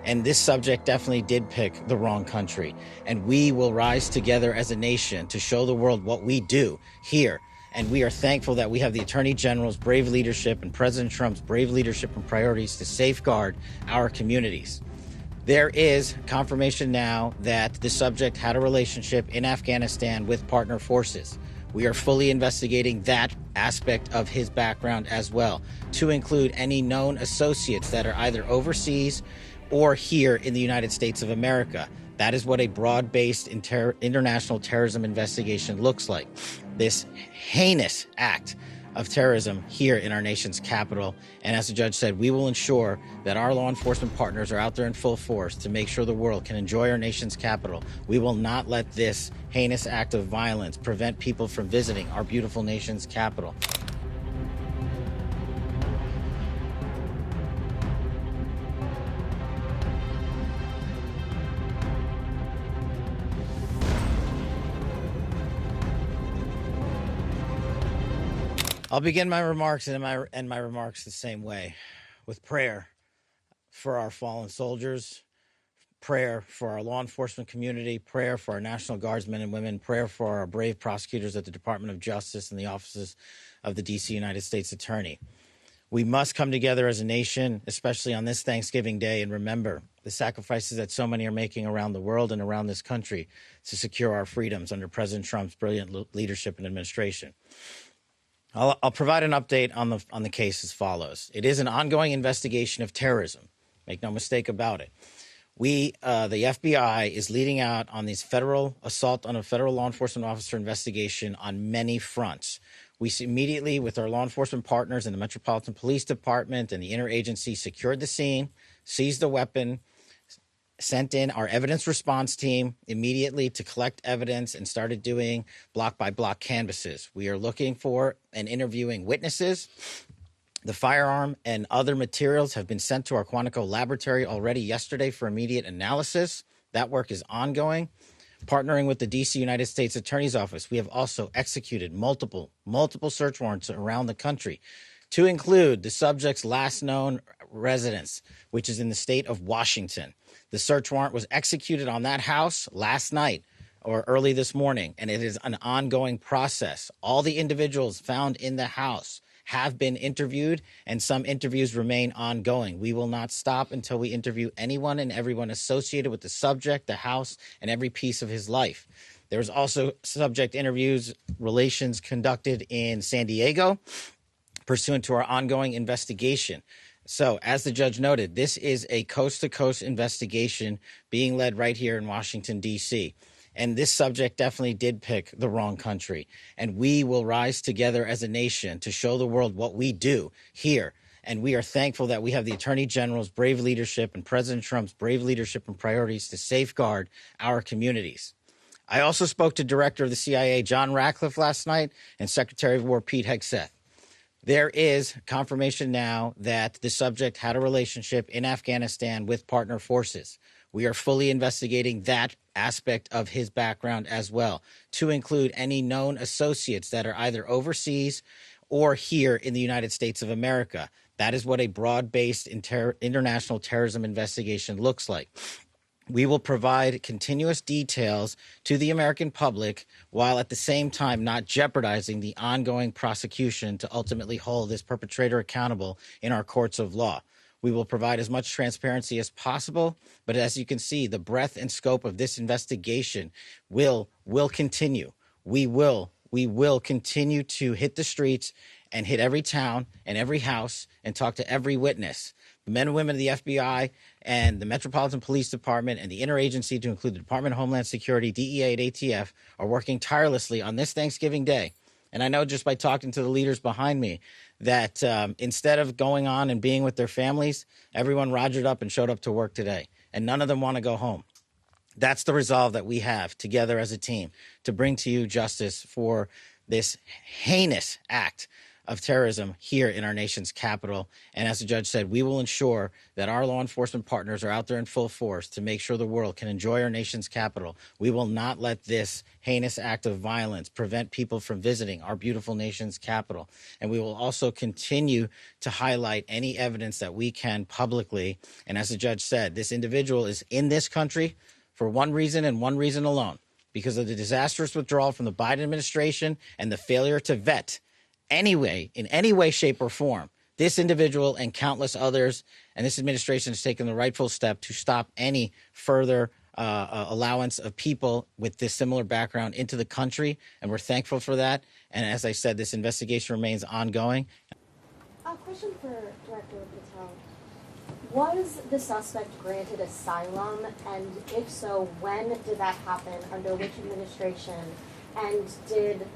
And this subject definitely did pick the wrong country. And we will rise together as a nation to show the world what we do here. And we are thankful that we have the Attorney General's brave leadership and President Trump's brave leadership and priorities to safeguard our communities. There is confirmation now that the subject had a relationship in Afghanistan with partner forces. We are fully investigating that aspect of his background as well, to include any known associates that are either overseas or here in the United States of America. That is what a broad-based international terrorism investigation looks like. This heinous act of terrorism here in our nation's capital. And as the judge said, we will ensure that our law enforcement partners are out there in full force to make sure the world can enjoy our nation's capital. We will not let this heinous act of violence prevent people from visiting our beautiful nation's capital. I'll begin my remarks and end my remarks the same way, with prayer for our fallen soldiers, prayer for our law enforcement community, prayer for our National Guardsmen and women, prayer for our brave prosecutors at the Department of Justice and the offices of the DC United States Attorney. We must come together as a nation, especially on this Thanksgiving Day, and remember the sacrifices that so many are making around the world and around this country to secure our freedoms under President Trump's brilliant leadership and administration. I'll provide an update on the case as follows. It is an ongoing investigation of terrorism. Make no mistake about it. The FBI is leading out on these federal assault on a federal law enforcement officer investigation on many fronts. We immediately, with our law enforcement partners in the Metropolitan Police Department and the interagency, secured the scene, seized the weapon, sent in our evidence response team immediately to collect evidence and started doing block-by-block canvasses. We are looking for and interviewing witnesses. The firearm and other materials have been sent to our Quantico laboratory already yesterday for immediate analysis. That work is ongoing. Partnering with the DC United States Attorney's Office, we have also executed multiple search warrants around the country, to include the subject's last known residence, which is in the state of Washington. The search warrant was executed on that house last night or early this morning, and it is an ongoing process. All the individuals found in the house have been interviewed, and some interviews remain ongoing. We will not stop until we interview anyone and everyone associated with the subject, the house, and every piece of his life. There's also subject interviews, relations conducted in San Diego, pursuant to our ongoing investigation. So, as the judge noted, this is a coast-to-coast investigation being led right here in Washington, D.C., and this subject definitely did pick the wrong country. And we will rise together as a nation to show the world what we do here. And we are thankful that we have the Attorney General's brave leadership and President Trump's brave leadership and priorities to safeguard our communities. I also spoke to Director of the CIA, John Ratcliffe, last night, and Secretary of War, Pete Hegseth. There is confirmation now that the subject had a relationship in Afghanistan with partner forces. We are fully investigating that aspect of his background as well, to include any known associates that are either overseas or here in the United States of America. That is what a broad-based international terrorism investigation looks like. We will provide continuous details to the American public while at the same time not jeopardizing the ongoing prosecution to ultimately hold this perpetrator accountable in our courts of law. We will provide as much transparency as possible, but as you can see, the breadth and scope of this investigation will continue. We will continue to hit the streets and hit every town and every house and talk to every witness. The men and women of the FBI and the Metropolitan Police Department and the interagency, to include the Department of Homeland Security, DEA, and ATF, are working tirelessly on this Thanksgiving Day. And I know just by talking to the leaders behind me that instead of going on and being with their families, everyone rogered up and showed up to work today. And none of them want to go home. That's the resolve that we have together as a team to bring to you justice for this heinous act of terrorism here in our nation's capital. And as the judge said, we will ensure that our law enforcement partners are out there in full force to make sure the world can enjoy our nation's capital. We will not let this heinous act of violence prevent people from visiting our beautiful nation's capital. And we will also continue to highlight any evidence that we can publicly. And as the judge said, this individual is in this country for one reason and one reason alone, because of the disastrous withdrawal from the Biden administration and the failure to vet anyway, in any way, shape, or form, this individual and countless others. And this administration has taken the rightful step to stop any further allowance of people with this similar background into the country. And we're thankful for that. And as I said, this investigation remains ongoing. A question for Director Patel. Was the suspect granted asylum? And if so, when did that happen? Under which administration? And did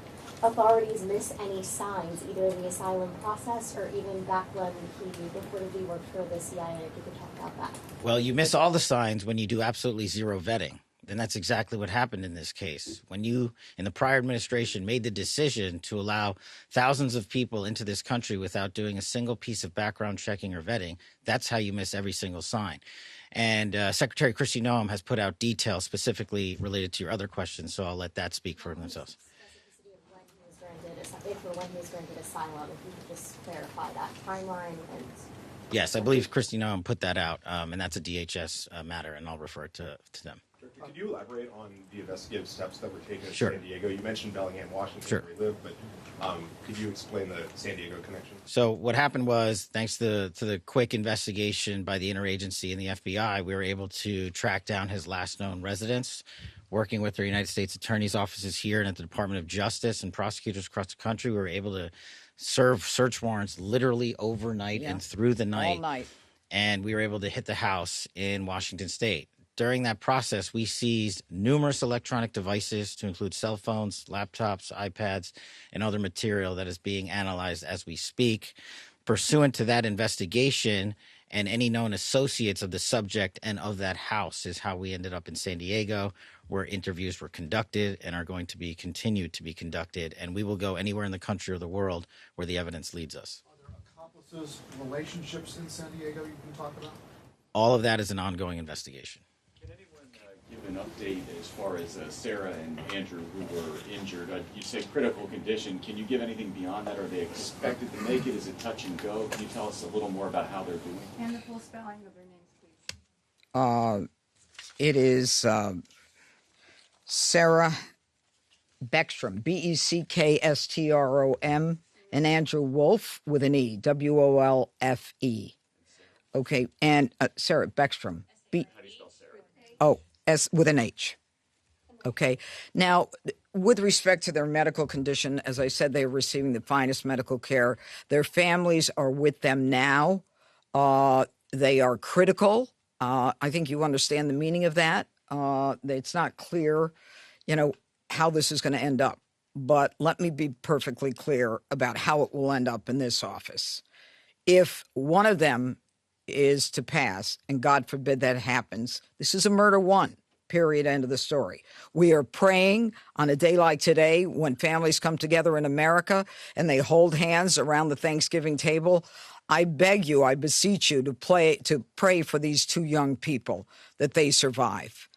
authorities miss any signs, either in the asylum process or even back when he reportedly worked for the CIA? If you could talk about that. Well, you miss all the signs when you do absolutely zero vetting. And that's exactly what happened in this case. When you, in the prior administration, made the decision to allow thousands of people into this country without doing a single piece of background checking or vetting, that's how you miss every single sign. And Secretary Kristi Noem has put out details specifically related to your other questions, so I'll let that speak for themselves. If or when he was granted asylum, if you could just clarify that timeline. And yes, I believe Kristi Noem put that out, and that's a DHS matter, and I'll refer it to them. Could you elaborate on the investigative steps that were taken in Sure. San Diego? You mentioned Bellingham, Washington, Sure. where you live, but could you explain the San Diego connection? So what happened was, thanks to the quick investigation by the interagency and the FBI, we were able to track down his last known residence. Working with the United States Attorney's offices here and at the Department of Justice and prosecutors across the country, we were able to serve search warrants literally overnight and through the night. All night. And we were able to hit the house in Washington State. During that process, we seized numerous electronic devices to include cell phones, laptops, iPads, and other material that is being analyzed as we speak. Pursuant to that investigation and any known associates of the subject and of that house is how we ended up in San Diego, where interviews were conducted and are going to be continued to be conducted. And we will go anywhere in the country or the world where the evidence leads us. Are there accomplices, relationships in San Diego you can talk about? All of that is an ongoing investigation. Can anyone give an update as far as Sarah and Andrew who were injured? You say critical condition. Can you give anything beyond that? Are they expected to make it? Is it touch and go? Can you tell us a little more about how they're doing? And the full spelling of their names, please. It is Sarah Beckstrom, Beckstrom, and Andrew Wolfe with an E, Wolfe. Okay, and Sarah Beckstrom. How do you spell Sarah? Oh, S with an H. Okay. Now, with respect to their medical condition, as I said, they are receiving the finest medical care. Their families are with them now. They are critical. I think you understand the meaning of that. It's not clear, how this is going to end up. But let me be perfectly clear about how it will end up in this office. If one of them is to pass, and God forbid that happens, this is a murder one, period, end of the story. We are praying on a day like today when families come together in America and they hold hands around the Thanksgiving table. I beg you, I beseech you to pray for these two young people, that they survive.